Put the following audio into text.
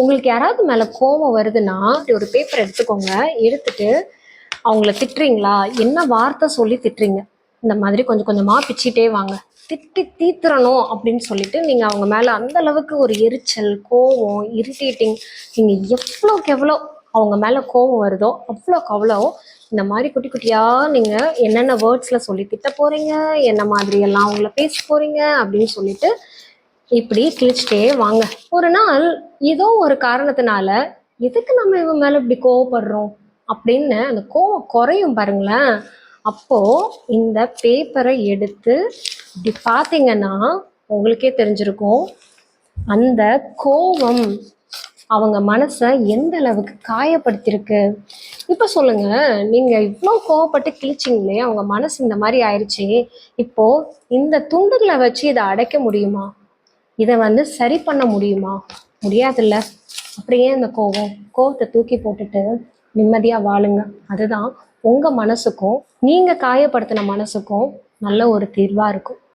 உங்களுக்கு யாராவது மேலே கோபம் வருதுன்னா ஒரு பேப்பர் எடுத்துக்கோங்க. எடுத்துட்டு அவங்கள திட்டுறீங்களா, என்ன வார்த்தை சொல்லி திட்டுறீங்க, இந்த மாதிரி கொஞ்சம் கொஞ்சமாக பிச்சிட்டே வாங்க. திட்டி தீத்துறணும் அப்படின்னு சொல்லிட்டு நீங்கள் அவங்க மேலே அந்த அளவுக்கு ஒரு எரிச்சல், கோவம், இரிட்டேட்டிங், நீங்கள் எவ்வளோக்கு எவ்வளோ அவங்க மேலே கோவம் வருதோ அவ்வளோக்கு அவ்வளோ இந்த மாதிரி குட்டி குட்டியாக நீங்கள் என்னென்ன வேர்ட்ஸில் சொல்லி திட்ட போகிறீங்க, என்ன மாதிரியெல்லாம் அவங்கள பேச போகிறீங்க அப்படின்னு சொல்லிட்டு இப்படி கிழிச்சிட்டே வாங்க. ஒரு நாள் ஏதோ ஒரு காரணத்தினால எதுக்கு நம்ம இவன் மேலே இப்படி கோவப்படுறோம் அப்படின்னு அந்த கோவம் குறையும் பாருங்களேன். அப்போ இந்த பேப்பரை எடுத்து இப்படி பார்த்தீங்கன்னா உங்களுக்கே தெரிஞ்சிருக்கும் அந்த கோவம் அவங்க மனசை எந்த அளவுக்கு காயப்படுத்திருக்கு. இப்போ சொல்லுங்க, நீங்க இவ்வளோ கோவப்பட்டு கிழிச்சிங்களே, அவங்க மனசு இந்த மாதிரி ஆயிடுச்சு. இப்போ இந்த துண்டுகளை வச்சு இதை அடைக்க முடியுமா? இதை சரி பண்ண முடியுமா? முடியாதுல்ல. அப்படியே இந்த கோவத்தை தூக்கி போட்டுட்டு நிம்மதியாக வாழுங்க. அதுதான் உங்கள் மனசுக்கும் நீங்கள் காயப்படுத்தின மனசுக்கும் நல்ல ஒரு தீர்வாக இருக்கும்.